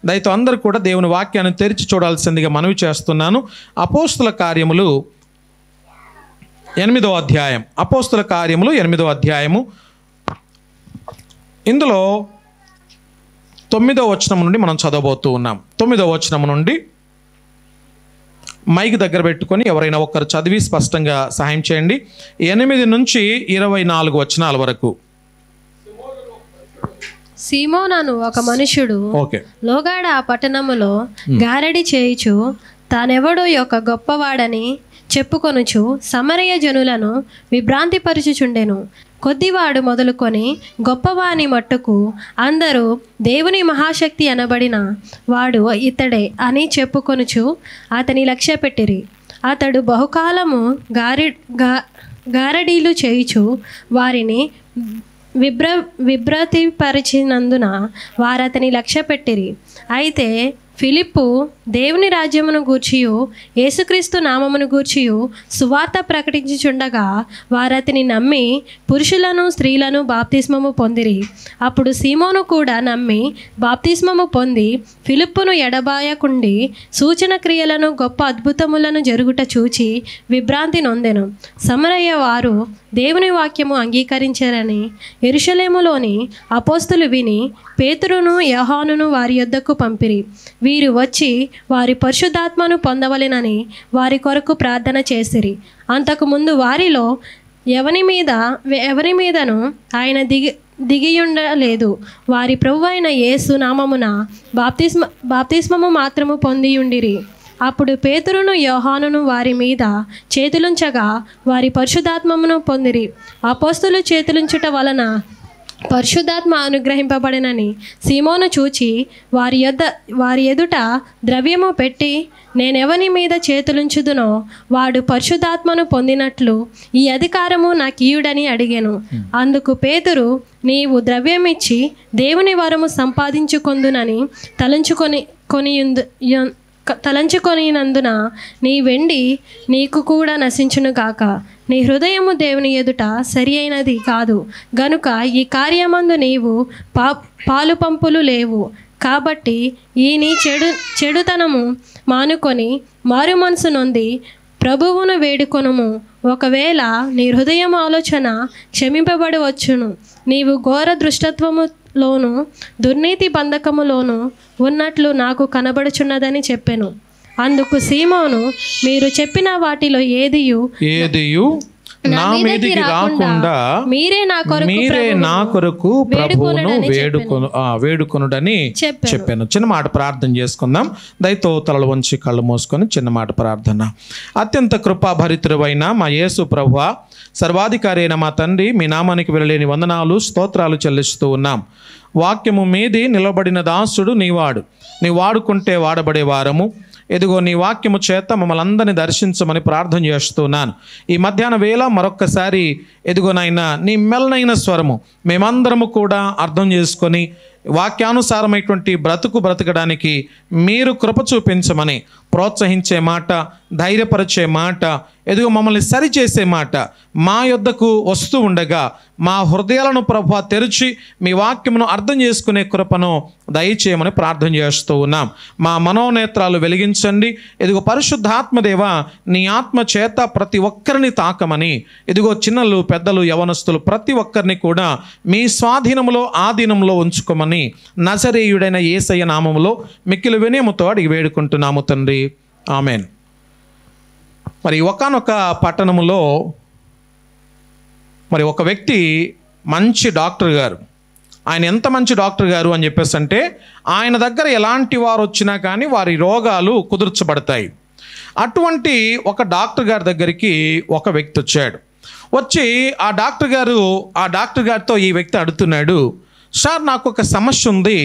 దయతో అందరూ కూడా దేవుని వాక్యాన్ని తెరిచి చూడాల్సిందిగా మనవి చేస్తున్నాను. అపోస్తుల కార్యములు 8వ అధ్యాయం. అపోస్తుల కార్యములు 8వ అధ్యాయము. ఇందులో 9వ వచనం నుండి మనం చదవబోతూ ఉన్నాం. 9వ వచనం నుండి మైక్ దగ్గర పెట్టుకొని ఎవరైనా ఒక్కరు చదివి స్పష్టంగా సహాయం చేయండి. 8 నుంచి 24 వచనాల వరకు. సీమోనను ఒక మనుషుడు లోగాడ ఆ పట్టణములో గారడి చేయుచు తానెవడో యొక్క గొప్పవాడని చెప్పుకొనుచు సమరయ జనులను విభ్రాంతిపరచుచుండెను. కొద్దివాడు మొదలుకొని గొప్పవాని మట్టుకు అందరూ దేవుని మహాశక్తి అనబడిన వాడు ఇతడే అని చెప్పుకొనుచు అతని లక్ష్యపెట్టిరి. అతడు బహుకాలము గారడీలు చేయుచు వారిని విభ్రతిపరిచినందున వారతని లక్ష్యపెట్టిరి. అయితే ఫిలిప్పు దేవుని రాజ్యమును గూర్చియు యేసుక్రీస్తు నామమును గూర్చియు సువార్త ప్రకటించుచుండగా వారతని నమ్మి పురుషులను స్త్రీలను బాప్తిస్మము పొందిరి. అప్పుడు సీమోను కూడా నమ్మి బాప్తిస్మము పొంది ఫిలిప్పును ఎడబాయకుండి సూచన క్రియలను గొప్ప అద్భుతములను జరుగుట చూచి విభ్రాంతి నొందెను. సమరయ వారు దేవుని వాక్యము అంగీకరించారని యెరూషలేములోని అపోస్తులు విని పేతురును యోహానును వారి యొద్దకు పంపిరి. వీరు వచ్చి వారి పరిశుద్ధాత్మను పొందవలెనని వారి కొరకు ప్రార్థన చేసిరి. అంతకుముందు వారిలో ఎవరి మీదను ఆయన దిగియుండలేదు. వారి ప్రభువైన అయిన యేసు నామమున బాప్తిస్మము మాత్రము పొందియుండిరి. అప్పుడు పేతురును యోహానును వారి మీద చేతులుంచగా వారి పరిశుద్ధాత్మమును పొందిరి. అపోస్తులు చేతులుంచుట వలన పరిశుద్ధాత్మ అనుగ్రహింపబడినని సీమోను చూచి వారి ఎదుట ద్రవ్యము పెట్టి నేనెవని మీద చేతులుంచుదునో వాడు పరిశుద్ధాత్మను పొందినట్లు ఈ అధికారము నాకీయుడని అడిగాను. అందుకు పేతురు, నీవు ద్రవ్యమిచ్చి దేవుని వరము సంపాదించుకొందునని తలంచుకొనినందున నీ వెండి నీకు కూడా నశించునుగాక. నీ హృదయము దేవుని ఎదుట సరి అయినది కాదు గనుక ఈ కార్యమందు నీవు పాలు పంపులు లేవు. కాబట్టి ఈ నీ చెడుతనము మానుకొని మారు మనసు నొంది ప్రభువును వేడుకొనుము. ఒకవేళ నీ హృదయం ఆలోచన క్షమింపబడవచ్చును. నీవు ఘోర దృష్టత్వములోను దుర్నీతి బంధకములోను ఉన్నట్లు నాకు కనబడుచున్నదని చెప్పెను. అందుకు సీమోను, మీరు చెప్పిన వాటిలో ఏదియు నా మీదికి రాకుండా మీరే నా కొరకు ప్రభువును వేడుకొనుడని చెప్పాను. చిన్న మాట ప్రార్థన చేసుకుందాం. దయతో తలలు వంచి కళ్ళు మూసుకొని చిన్న మాట ప్రార్థన. అత్యంత కృపాభరితుడైన మా యేసు ప్రభువా, సర్వాధికారి అయిన మా తండ్రి, మీ నామానికి వెళ్ళలేని వందనాలు స్తోత్రాలు చెల్లిస్తూ ఉన్నాం. వాక్యము మీది నిలబడిన దాసుడు నీవాడు. నీ వాడుకుంటే వాడబడే వారము. ఎదుగో నీ వాక్యము చేత మమ్మల్ని అందరినీ దర్శించమని ప్రార్థన చేస్తున్నాను. ఈ మధ్యాహ్న వేళ మరొక్కసారి ఎదుగోనైనా నీ మెల్లనైన స్వరము మేమందరము కూడా అర్థం చేసుకొని వాక్యానుసారమైనటువంటి బ్రతకడానికి మీరు కృప చూపించమని ప్రోత్సహించే మాట, ధైర్యపరిచే మాట, ఎదుగు మమ్మల్ని సరిచేసే మాట మా యొద్దకు వస్తూ ఉండగా మా హృదయాలను ప్రభువా తెరిచి మీ వాక్యమును అర్థం చేసుకునే కృపను దయచేయమని ప్రార్థన చేస్తూ ఉన్నాం. మా మనోనేత్రాలు వెలిగించండి. ఎదుగో పరిశుద్ధాత్మదేవ, నీ ఆత్మ చేత ప్రతి ఒక్కరిని తాకమని, ఎదుగో చిన్నలు పెద్దలు యవనస్తులు ప్రతి ఒక్కరిని కూడా మీ స్వాధీనంలో ఆధీనంలో ఉంచుకోమని నజరేయుడైన యేసయ్య నామములో మిక్కిలి వినయముతో అడిగి వేడుకుంటున్నాము తండ్రి, ఆమెన్. మరి ఒకానొక పట్టణములో మరి ఒక వ్యక్తి మంచి డాక్టర్ గారు. ఆయన ఎంత మంచి డాక్టర్ గారు అని చెప్పేసి అంటే, ఆయన దగ్గర ఎలాంటి వారు వచ్చినా కానీ వారి రోగాలు కుదుర్చబడతాయి. అటువంటి ఒక డాక్టర్ గారి దగ్గరికి ఒక వ్యక్తి వచ్చాడు. వచ్చి ఆ డాక్టర్ గారితో ఈ వ్యక్తి అడుగుతున్నాడు, సార్ నాకు ఒక సమస్య ఉంది,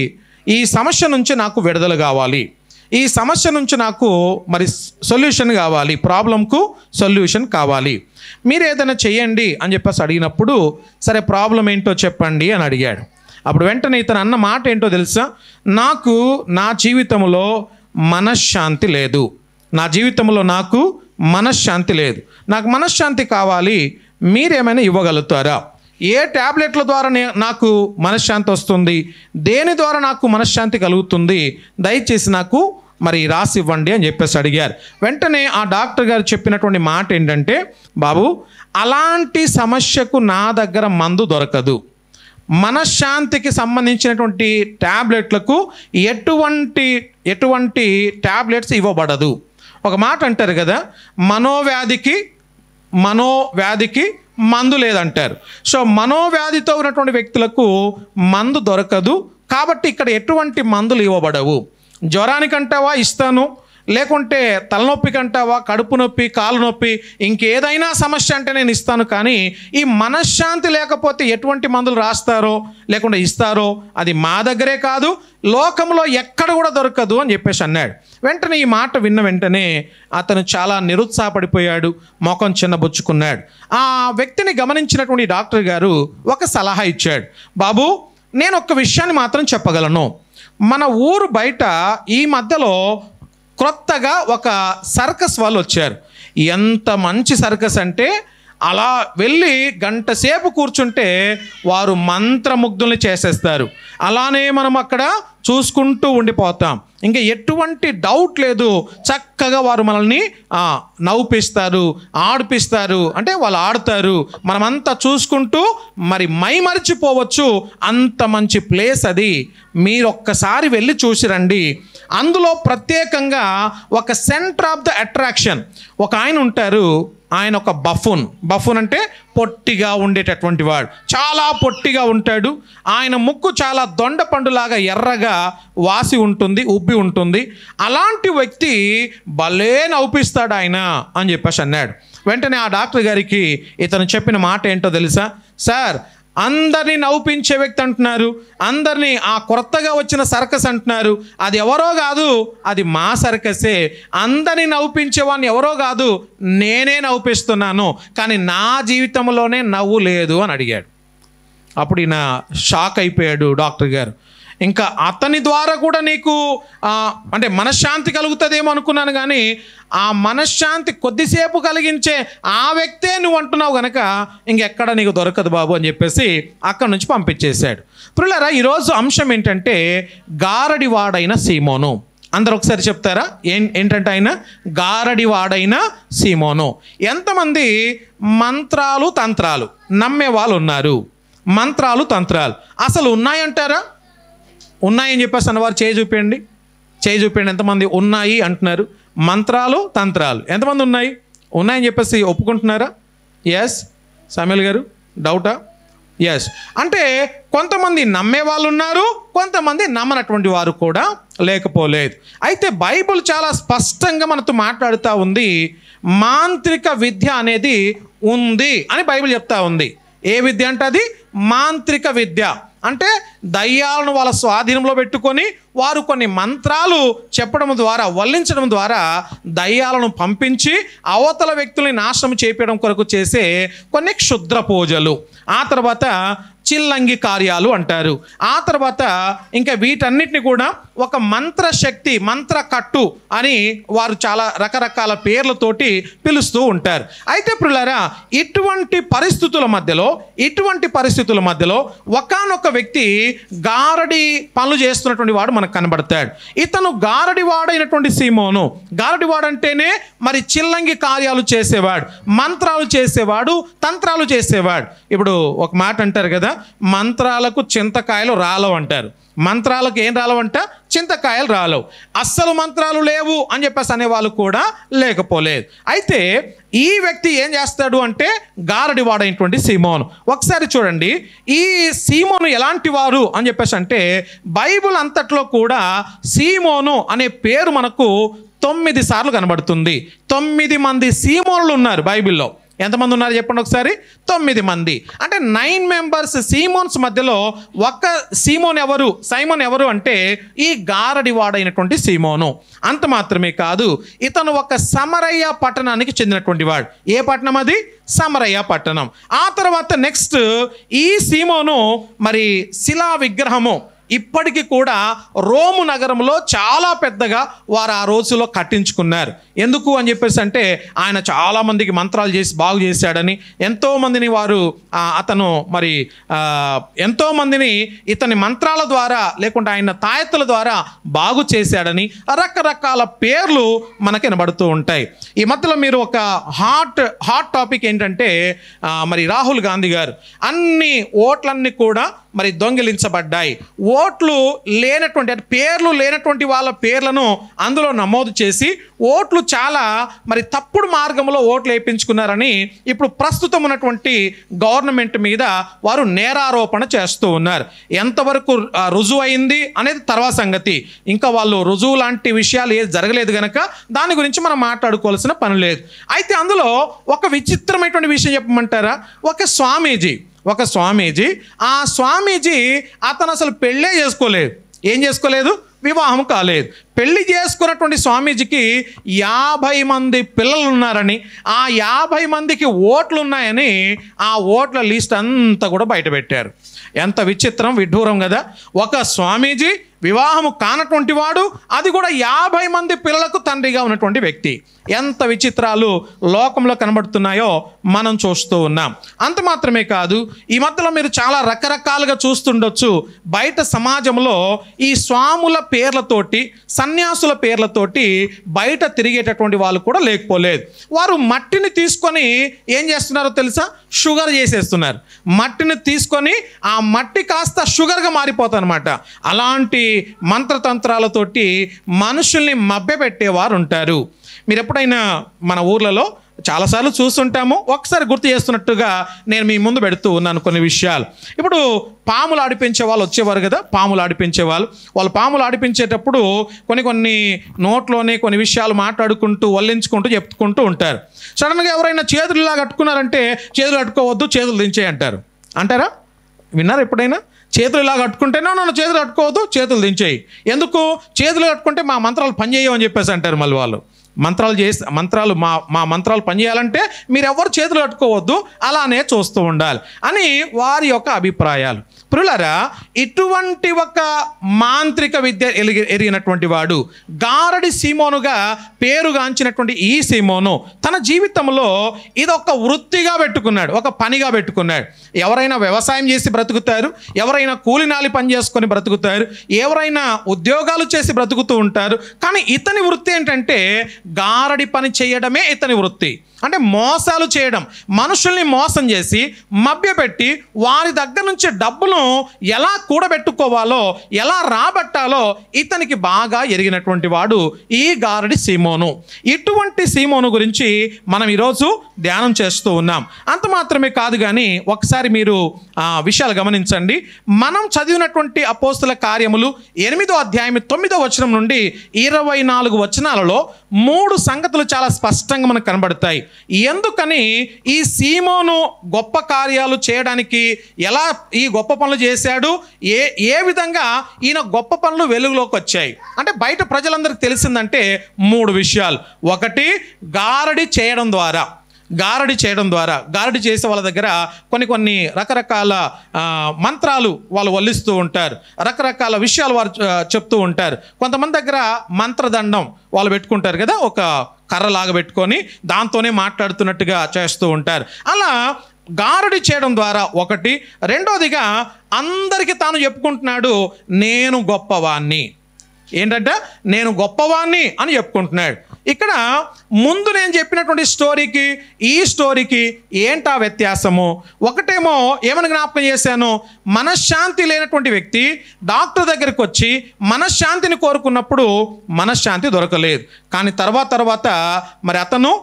ఈ సమస్య నుంచి నాకు విడుదల కావాలి, ఈ సమస్య నుంచి నాకు మరి సొల్యూషన్ కావాలి, ప్రాబ్లంకు సొల్యూషన్ కావాలి, మీరు ఏదైనా చెయ్యండి అని చెప్పేసి అడిగినప్పుడు, సరే ప్రాబ్లం ఏంటో చెప్పండి అని అడిగాడు. అప్పుడు వెంటనే ఇతను అన్న మాట ఏంటో తెలుసా? నాకు నా జీవితంలో మనశ్శాంతి లేదు, నాకు మనశ్శాంతి కావాలి, మీరేమైనా ఇవ్వగలుగుతారా? ఏ ట్యాబ్లెట్ల ద్వారా నాకు మనశ్శాంతి వస్తుంది, దేని ద్వారా నాకు మనశ్శాంతి కలుగుతుంది, దయచేసి నాకు మరి రాసి ఇవ్వండి అని చెప్పేసి అడిగారు. వెంటనే ఆ డాక్టర్ గారు చెప్పినటువంటి మాట ఏంటంటే, బాబు అలాంటి సమస్యకు నా దగ్గర మందు దొరకదు. మనశ్శాంతికి సంబంధించినటువంటి ట్యాబ్లెట్లకు ఎటువంటి ట్యాబ్లెట్స్ ఇవ్వబడదు. ఒక మాట అంటారు కదా, మనోవ్యాధికి మందు లేదంటారు. సో మనోవ్యాధితో ఉన్నటువంటి వ్యక్తులకు మందు దొరకదు. కాబట్టి ఇక్కడ ఎటువంటి మందులు ఇవ్వబడవు. జ్వరానికంటావా ఇస్తాను, లేకుంటే తలనొప్పికంటావా, కడుపు నొప్పి, కాలు నొప్పి, ఇంకేదైనా సమస్య అంటే నేను ఇస్తాను. కానీ ఈ మనశ్శాంతి లేకపోతే ఎటువంటి మందులు రాస్తారో లేకుంటే ఇస్తారో అది మా దగ్గరే కాదు, లోకంలో ఎక్కడ కూడా దొరకదు అని చెప్పేసి అన్నాడు. వెంటనే ఈ మాట విన్న వెంటనే అతను చాలా నిరుత్సాహపడిపోయాడు, ముఖం చిన్నబుచ్చుకున్నాడు. ఆ వ్యక్తిని గమనించినటువంటి డాక్టర్ గారు ఒక సలహా ఇచ్చాడు. బాబు నేను ఒక్క విషయాన్ని మాత్రం చెప్పగలను. మన ఊరు బయట ఈ మధ్యలో క్రొత్తగా ఒక సర్కస్ వాళ్ళు వచ్చారు. ఎంత మంచి సర్కస్ అంటే, అలా వెళ్ళి గంట సేపు కూర్చుంటే వారు మంత్రముగ్ధుల్ని చేసేస్తారు. అలానే మనం అక్కడ చూసుకుంటూ ఉండిపోతాం. ఇంకా ఎటువంటి డౌట్ లేదు, చక్కగా వారు మనల్ని నవ్వుపిస్తారు, ఆడిపిస్తారు. అంటే వాళ్ళు ఆడుతారు, మనమంతా చూసుకుంటూ మరి మైమరిచిపోవచ్చు. అంత మంచి ప్లేస్ అది. మీరు ఒక్కసారి వెళ్ళి చూసిరండి. అందులో ప్రత్యేకంగా ఒక సెంటర్ ఆఫ్ ద అట్రాక్షన్ ఒక ఆయన ఉంటారు. ఆయన ఒక బఫూన్ అంటే పొట్టిగా ఉండేటటువంటి వాడు, చాలా పొట్టిగా ఉంటాడు. ఆయన ముక్కు చాలా దొండ పండులాగా ఎర్రగా వాసి ఉంటుంది, ఉబ్బి ఉంటుంది. అలాంటి వ్యక్తి భలే నవ్వుపిస్తాడు ఆయన అని చెప్పేసి అన్నాడు. వెంటనే ఆ డాక్టర్ గారికి ఇతను చెప్పిన మాట ఏంటో తెలుసా? సార్, అందరినీ నవ్వుపించే వ్యక్తి అంటున్నారు, అందరినీ ఆ కొత్తగా వచ్చిన సర్కస్ అంటున్నారు. అది ఎవరో కాదు, అది మా సర్కసే. అందరినీ నవ్వుపించేవాడిని ఎవరో కాదు, నేనే నవ్వుపిస్తున్నాను. కానీ నా జీవితంలోనే నవ్వు లేదు అని అడిగాడు. అప్పుడు ఈయన షాక్ అయిపోయాడు డాక్టర్ గారు. ఇంకా అతని ద్వారా కూడా నీకు అంటే మనశ్శాంతి కలుగుతుందేమో అనుకున్నాను, కానీ ఆ మనశ్శాంతి కొద్దిసేపు కలిగించే ఆ వ్యక్తే నువ్వు అంటున్నావు కనుక ఇంకెక్కడ నీకు దొరకదు బాబు అని చెప్పేసి అక్కడి నుంచి పంపించేశాడు. ప్రియులారా, ఈరోజు అంశం ఏంటంటే గారడివాడైన సీమోను. అందరు ఒకసారి చెప్తారా ఏంటంటే ఆయన గారడివాడైన సీమోను. ఎంతమంది మంత్రాలు తంత్రాలు నమ్మే వాళ్ళు ఉన్నారు? మంత్రాలు తంత్రాలు అసలు ఉన్నాయంటారా? ఉన్నాయని చెప్పేసి అన్నవారు చేయి చూపండి. ఎంతమంది ఉన్నాయి అంటున్నారు? మంత్రాలు తంత్రాలు ఎంతమంది ఉన్నాయని చెప్పేసి ఒప్పుకుంటున్నారా? ఎస్. సామ్యుల్ గారు డౌటా? ఎస్. అంటే కొంతమంది నమ్మే వాళ్ళు ఉన్నారు, కొంతమంది నమ్మనటువంటి వారు కూడా లేకపోలేదు. అయితే బైబిల్ చాలా స్పష్టంగా మనతో మాట్లాడుతూ ఉంది. మాంత్రిక విద్య అనేది ఉంది అని బైబిల్ చెప్తా ఉంది. ఏ విద్య అంటే అది మాంత్రిక విద్య. అంటే దయ్యాలను వాళ్ళ స్వాధీనంలో పెట్టుకొని వారు కొన్ని మంత్రాలు చెప్పడం ద్వారా, వల్లించడం ద్వారా దయ్యాలను పంపించి అవతల వ్యక్తుల్ని నాశనం చేపడం కొరకు చేసే కొన్ని క్షుద్ర పూజలు, ఆ తర్వాత చిల్లంగి కార్యాలు అంటారు. ఆ తర్వాత ఇంకా వీటన్నిటిని కూడా ఒక మంత్రశక్తి, మంత్ర కట్టు అని వారు చాలా రకరకాల పేర్లతోటి పిలుస్తూ ఉంటారు. అయితే ప్రియులారా, ఇటువంటి పరిస్థితుల మధ్యలో ఒకానొక వ్యక్తి గారడి పనులు చేస్తున్నటువంటి వాడు మనకు కనబడతాడు. ఇతను గారడి వాడైనటువంటి సీమోను. గారడి వాడంటేనే మరి చిల్లంగి కార్యాలు చేసేవాడు, మంత్రాలు చేసేవాడు, తంత్రాలు చేసేవాడు. ఇప్పుడు ఒక మాట అంటారు కదా, మంత్రాలకు చింతకాయలు రాలవు అంటారు. మంత్రాలకు ఏం రాలవంట? చింతకాయలు రాలవు. అస్సలు మంత్రాలు లేవు అని చెప్పేసి అనేవాళ్ళు కూడా లేకపోలేదు. అయితే ఈ వ్యక్తి ఏం చేస్తాడు అంటే గారడి వాడైనటువంటి సీమోను. ఒకసారి చూడండి, ఈ సీమోను ఎలాంటి వారు అని చెప్పేసి అంటే బైబిల్ అంతట్లో కూడా సీమోను అనే పేరు మనకు 9 సార్లు కనబడుతుంది. 9 మంది సీమోనులు ఉన్నారు బైబిల్లో. ఎంతమంది ఉన్నారు చెప్పండి ఒకసారి? 9 మంది. అంటే 9 మెంబర్స్ సీమోన్స్ మధ్యలో ఒక సైమోన్ ఎవరు అంటే ఈ గారడి వాడైనటువంటి సీమోను. అంత మాత్రమే కాదు, ఇతను ఒక సమరయ్య పట్టణానికి చెందినటువంటి వాడు. ఏ పట్టణం అది? సమరయ్య పట్టణం. ఆ తర్వాత నెక్స్ట్ ఈ సీమోను మరి శిలా విగ్రహము, ఇప్పటికీ కూడా రోము నగరంలో చాలా పెద్దగా వారు ఆ రోజులో కట్టించుకున్నారు. ఎందుకు అని చెప్పేసి అంటే ఆయన చాలామందికి మంత్రాలు చేసి బాగు చేశాడని, ఎంతోమందిని వారు అతను మరి ఎంతోమందిని ఇతని మంత్రాల ద్వారా లేకుంటే ఆయన తాయెత్తుల ద్వారా బాగు చేశాడని రకరకాల పేర్లు మనకి వినబడుతూ ఉంటాయి. ఈ మధ్యలో మీరు ఒక హాట్ టాపిక్ ఏంటంటే మరి రాహుల్ గాంధీ గారు అన్ని ఓట్లన్నీ కూడా మరి దొంగిలించబడ్డాయి. ఓట్లు లేనటువంటి అంటే పేర్లు లేనటువంటి వాళ్ళ పేర్లను అందులో నమోదు చేసి ఓట్లు చాలా మరి తప్పుడు మార్గంలో ఓట్లు వేయించుకున్నారని ఇప్పుడు ప్రస్తుతం ఉన్నటువంటి గవర్నమెంట్ మీద వారు నేరారోపణ చేస్తూ ఉన్నారు. ఎంతవరకు రుజువు అయింది అనేది తర్వాత సంగతి. ఇంకా వాళ్ళు రుజువు లాంటి విషయాలు ఏది జరగలేదు కనుక దాని గురించి మనం మాట్లాడుకోవాల్సిన పని లేదు. అయితే అందులో ఒక విచిత్రమైనటువంటి విషయం చెప్పమంటారా? ఒక స్వామీజీ ఆ స్వామీజీ అతను అసలు పెళ్ళే చేసుకోలేదు. ఏం చేసుకోలేదు? వివాహం కాలేదు. పెళ్లి చేసుకున్నటువంటి స్వామీజీకి 50 మంది పిల్లలు ఉన్నారని, ఆ 50 మందికి ఓట్లు ఉన్నాయని ఆ ఓట్ల లిస్ట్ అంతా కూడా బయట పెట్టారు. ఎంత విచిత్రం, విడ్డూరం కదా! ఒక స్వామీజీ వివాహము కానటువంటి వాడు, అది కూడా 50 మంది పిల్లలకు తండ్రిగా ఉన్నటువంటి వ్యక్తి. ఎంత విచిత్రాలు లోకంలో కనబడుతున్నాయో మనం చూస్తూ ఉన్నాం. అంత మాత్రమే కాదు, ఈ మధ్యలో మీరు చాలా రకరకాలుగా చూస్తుండొచ్చు. బయట సమాజంలో ఈ స్వాముల పేర్లతోటి, సన్యాసుల పేర్లతోటి బయట తిరిగేటటువంటి వాళ్ళు కూడా లేకపోలేదు. వారు మట్టిని తీసుకొని ఏం చేస్తున్నారో తెలుసా? షుగర్ చేసేస్తున్నారు. మట్టిని తీసుకొని ఆ మట్టి కాస్త షుగర్గా మారిపోతుంది అనమాట. అలాంటి మంత్రతంత్రాలతోటి మనుషుల్ని మభ్యపెట్టేవారు ఉంటారు. మీరు ఎప్పుడైనా మన ఊర్లలో చాలాసార్లు చూస్తుంటాము. ఒకసారి గుర్తు చేస్తున్నట్టుగా నేను మీ ముందు పెడుతూ ఉన్నాను కొన్ని విషయాలు. ఇప్పుడు పాములు ఆడిపించే వాళ్ళు వచ్చేవారు కదా, పాములు ఆడిపించేవాళ్ళు. వాళ్ళు పాములు ఆడిపించేటప్పుడు కొన్ని నోట్లోనే కొన్ని విషయాలు మాట్లాడుకుంటూ వల్లించుకుంటూ చెప్పుకుంటూ ఉంటారు. సడన్గా ఎవరైనా చేతులు ఇలా కట్టుకున్నారంటే చేతులు కట్టుకోవద్దు, చేతులు దించేయి అంటారా? విన్నారా ఎప్పుడైనా? చేతులు ఇలా కట్టుకుంటేనే నన్ను చేతులు కట్టుకోవద్దు, చేతులు దించేయి. ఎందుకు? చేతులు కట్టుకుంటే మా మంత్రాలు పనిచేయవు అని చెప్పేసి అంటారు. మళ్ళీ వాళ్ళు మంత్రాలు మా మంత్రాలు పనిచేయాలంటే మీరెవరు చేతులు కట్టుకోవద్దు, అలానే చూస్తూ ఉండాలి అని వారి యొక్క అభిప్రాయాలు. ప్రియులారా, ఇటువంటి ఒక మాంత్రిక విద్య ఎరిగినటువంటి వాడు, గారడి సీమోనుగా పేరుగాంచినటువంటి ఈ సీమోను తన జీవితంలో ఇదొక వృత్తిగా పెట్టుకున్నాడు, ఒక పనిగా పెట్టుకున్నాడు. ఎవరైనా వ్యవసాయం చేసి బ్రతుకుతారు, ఎవరైనా కూలినాలి పని చేసుకొని బ్రతుకుతారు, ఎవరైనా ఉద్యోగాలు చేసి బ్రతుకుతూ ఉంటారు. కానీ ఇతని వృత్తి ఏంటంటే గారడి పని చేయడమే ఇతని వృత్తి. అంటే మోసాలు చేయడం, మనుషుల్ని మోసం చేసి మభ్యపెట్టి వారి దగ్గర నుంచి డబ్బును ఎలా కూడబెట్టుకోవాలో, ఎలా రాబట్టాలో ఇతనికి బాగా ఎరిగినటువంటి వాడు ఈ గారడి సీమోను. ఇటువంటి సీమోను గురించి మనం ఈరోజు ధ్యానం చేస్తూ ఉన్నాం. అంత మాత్రమే కాదు కానీ ఒకసారి మీరు విషయాలు గమనించండి. మనం చదివినటువంటి అపోస్తుల కార్యములు 8వ అధ్యాయం 9వ వచనం నుండి 24 వచనాలలో 3 సంగతులు చాలా స్పష్టంగా మనకు కనబడతాయి. ఎందుకని ఈ సీమోను గొప్ప కార్యాలు చేయడానికి, ఎలా ఈ గొప్ప పనులు చేశాడు, ఏ విధంగా ఈయన గొప్ప పనులు వెలుగులోకి వచ్చాయి అంటే బయట ప్రజలందరికీ తెలిసిందంటే 3 విషయాలు. ఒకటి, గారడి చేయడం ద్వారా, గారడి చేసే వాళ్ళ దగ్గర కొన్ని రకరకాల మంత్రాలు వాళ్ళు వల్లిస్తూ ఉంటారు, రకరకాల విషయాలు వారు చెప్తూ ఉంటారు. కొంతమంది దగ్గర మంత్రదండం వాళ్ళు పెట్టుకుంటారు కదా, ఒక కర్రలాగా పెట్టుకొని దాంతోనే మాట్లాడుతున్నట్టుగా చేస్తూ ఉంటారు. అలా గారడి చేయడం ద్వారా ఒకటి. రెండోదిగా అందరికీ తాను చెప్పుకుంటున్నాడు, నేను గొప్పవాణ్ణి. ఏంటంటే నేను గొప్పవాణ్ణి అని చెప్పుకుంటున్నాడు. ఇక్కడ ముందు నేను చెప్పినటువంటి స్టోరీకి ఈ స్టోరీకి ఏంటా వ్యత్యాసము? ఒకటేమో ఏమని జ్ఞాపకం చేశాను, మనశ్శాంతి లేనటువంటి వ్యక్తి డాక్టర్ దగ్గరికి వచ్చి మనశ్శాంతిని కోరుకున్నప్పుడు మనశ్శాంతి దొరకలేదు. కానీ తర్వాత మరి అతను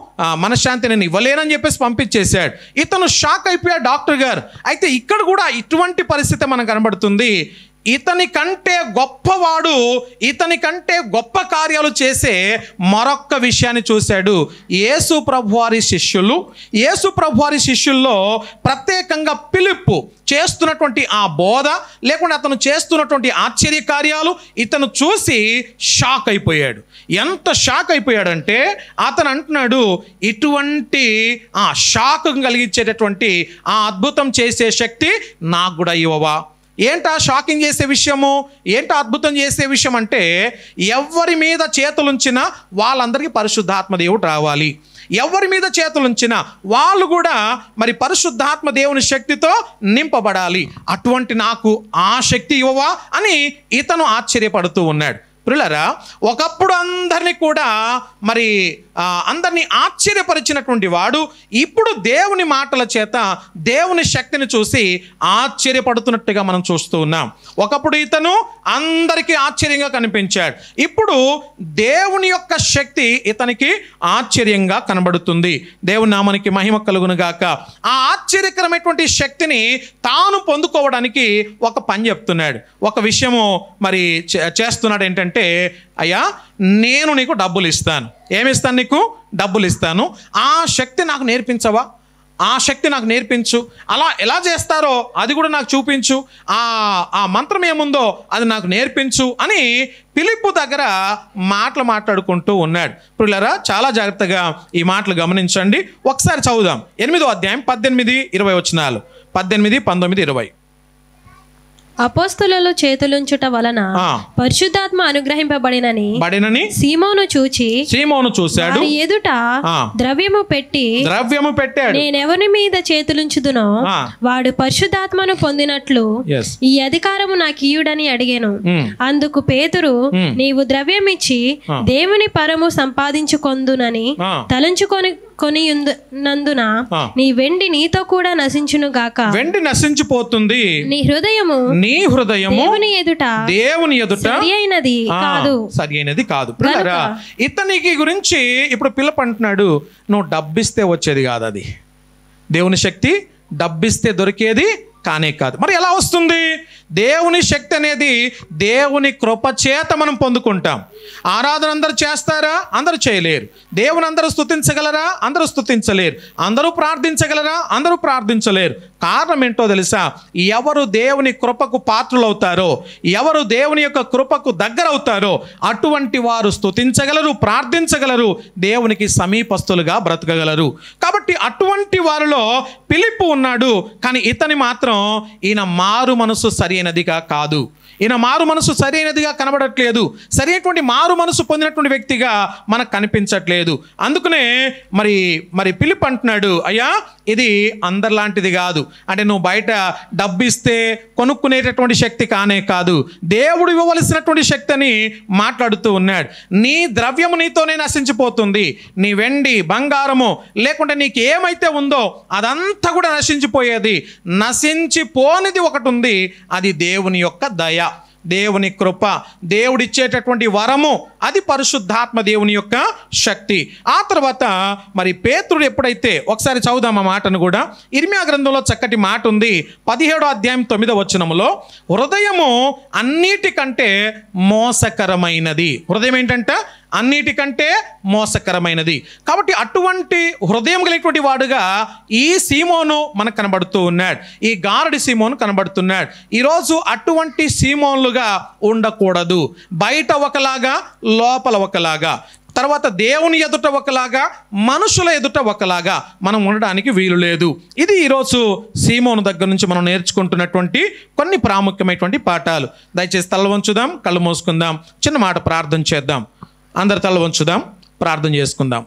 మనశ్శాంతి నేను ఇవ్వలేనని చెప్పేసి పంపించేశాడు. ఇతను షాక్ అయిపోయాడు డాక్టర్ గారు. అయితే ఇక్కడ కూడా ఇటువంటి పరిస్థితి మనకు కనబడుతుంది. ఇతని కంటే గొప్పవాడు, ఇతని కంటే గొప్ప కార్యాలు చేసే మరొక్క విషయాన్ని చూశాడు. యేసు ప్రభువారి శిష్యుల్లో ప్రత్యేకంగా ఫిలిప్పు చేస్తున్నటువంటి ఆ బోధ, లేకుంటే అతను చేస్తున్నటువంటి ఆశ్చర్య కార్యాలు ఇతను చూసి షాక్ అయిపోయాడు. ఎంత షాక్ అయిపోయాడంటే అతను అంటున్నాడు, ఇటువంటి షాక్ కలిగించేటటువంటి ఆ అద్భుతం చేసే శక్తి నాకు కూడా ఇవ్వవా? ఏంటా షాకింగ్ చేసే విషయము, ఏంటా అద్భుతం చేసే విషయం అంటే, ఎవరి మీద చేతులుంచినా వాళ్ళందరికీ పరిశుద్ధాత్మ దేవుడు రావాలి. ఎవరి మీద చేతులుంచినా వాళ్ళు కూడా మరి పరిశుద్ధాత్మ దేవుని శక్తితో నింపబడాలి. అటువంటి నాకు ఆ శక్తి ఇవ్వవా అని ఇతను ఆశ్చర్యపడుతూ ఉన్నాడు. ప్రియులారా, ఒకప్పుడు అందరినీ కూడా మరి అందరినీ ఆశ్చర్యపరిచినటువంటి వాడు ఇప్పుడు దేవుని మాటల చేత దేవుని శక్తిని చూసి ఆశ్చర్యపడుతున్నట్టుగా మనం చూస్తూ ఉన్నాం. ఒకప్పుడు ఇతను అందరికీ ఆశ్చర్యంగా కనిపించాడు, ఇప్పుడు దేవుని యొక్క శక్తి ఇతనికి ఆశ్చర్యంగా కనబడుతుంది. దేవుని నామానికి మహిమ కలుగును గాక. ఆ ఆశ్చర్యకరమైనటువంటి శక్తిని తాను పొందుకోవడానికి ఒక పని చెప్తున్నాడు, ఒక విషయము మరి చేస్తున్నాడు. ఏంటంటే, అయ్యా నేను నీకు డబ్బులు ఇస్తాను. ఏమిస్తాను? నీకు డబ్బులు ఇస్తాను. ఆ శక్తి నాకు నేర్పించవా? ఆ శక్తి నాకు నేర్పించు. అలా ఎలా చేస్తారో అది కూడా నాకు చూపించు. ఆ మంత్రం ఏముందో అది నాకు నేర్పించు అని ఫిలిప్పు దగ్గర మాట్లాడుకుంటూ ఉన్నాడు. ప్రియులారా, చాలా జాగ్రత్తగా ఈ మాటలు గమనించండి. ఒకసారి చదువుదాం. 8వ అధ్యాయం 18, 20 వచనాలు. 18, 19, 20. అపోస్తలుల చేతులుంచుట వలన పరిశుద్ధాత్మ అనుగ్రహింపబడినని సీమోను చూశాడు. ఎదుట ద్రవ్యము పెట్టాడు. నేనెవరి మీద చేతులుంచుదునో వాడు పరిశుద్ధాత్మను పొందినట్లు ఈ అధికారము నాకు ఇయ్యుడని అడిగాను. అందుకు పేతురు, నీవు ద్రవ్యమిచ్చి దేవుని పరము సంపాదించుకొందునని నందున నీ వెండి నీతో కూడా నశించును గాక. వెండి నశించిపోతుంది, నీ హృదయము దేవుని ఎదుట సరి అయినది కాదు. ఇతనికి గురించి ఇప్పుడు పిల్లపు అంటున్నాడు, నువ్వు డబ్బిస్తే వచ్చేది కాదు అది. దేవుని శక్తి డబ్బిస్తే దొరికేది కానే కాదు. మరి ఎలా వస్తుంది? దేవుని శక్తి అనేది దేవుని కృప చేత మనం పొందుకుంటాం. ఆరాధన అందరూ చేస్తారా? అందరూ చేయలేరు. దేవుని అందరూ స్తుతించగలరా? అందరూ స్తుతించలేరు. అందరూ ప్రార్థించగలరా? అందరూ ప్రార్థించలేరు. కారణం ఏంటో తెలుసా? ఎవరు దేవుని కృపకు పాత్రులు అవుతారో, ఎవరు దేవుని యొక్క కృపకు దగ్గర అవుతారో అటువంటి వారు స్తుతించగలరు, ప్రార్థించగలరు, దేవునికి సమీపస్తులుగా బ్రతకగలరు. కాబట్టి అటువంటి వారిలో ఫిలిప్పు ఉన్నాడు. కానీ ఇతని మాత్రం ఈయన మారు మనసు సరైనదిగా కాదు. ఈయన మారు మనసు సరైనదిగా కనబడట్లేదు. సరైనటువంటి మారు మనసు పొందినటువంటి వ్యక్తిగా మనకు కనిపించట్లేదు. అందుకనే మరి ఫిలిప్ అంటున్నాడు, అయ్యా ఇది అందరిలాంటిది కాదు. అంటే నువ్వు బయట డబ్బిస్తే కొనుక్కునేటటువంటి శక్తి కానే కాదు, దేవుడు ఇవ్వవలసినటువంటి శక్తి అని మాట్లాడుతూ ఉన్నాడు. నీ ద్రవ్యము నీతోనే నశించిపోతుంది. నీ వెండి బంగారము లేకుంటే నీకు ఏమైతే ఉందో అదంతా కూడా నశించిపోయేది. నశించిపోనిది ఒకటి ఉంది, అది దేవుని యొక్క దయ, దేవుని కృప, దేవుడిచ్చేటటువంటి వరము, అది పరిశుద్ధాత్మ దేవుని యొక్క శక్తి. ఆ తర్వాత మరి పేతురుడు ఎప్పుడైతే, ఒకసారి చదువుదాం ఆ మాటను కూడా. ఇర్మియా గ్రంథంలో చక్కటి మాట ఉంది. 17వ అధ్యాయం 9వ వచనములో, హృదయము అన్నిటికంటే మోసకరమైనది. హృదయం ఏంటంట? అన్నిటికంటే మోసకరమైనది. కాబట్టి అటువంటి హృదయం కలిగినటువంటి వాడుగా ఈ సీమోను మనకు కనబడుతూ ఉన్నాడు. ఈ గారడి సీమోను కనబడుతున్నాడు. ఈరోజు అటువంటి సీమోన్లుగా ఉండకూడదు. బయట ఒకలాగా, లోపల ఒకలాగా, తర్వాత దేవుని ఎదుట ఒకలాగా, మనుషుల ఎదుట ఒకలాగా మనం ఉండడానికి వీలు లేదు. ఇది ఈరోజు సీమోను దగ్గర నుంచి మనం నేర్చుకుంటున్నటువంటి కొన్ని ప్రాముఖ్యమైనటువంటి పాఠాలు. దయచేసి తల వంచుదాం, కళ్ళు మూసుకుందాం, చిన్న మాట ప్రార్థన చేద్దాం. అందరి తల వంచుదాం, ప్రార్థన చేసుకుందాం.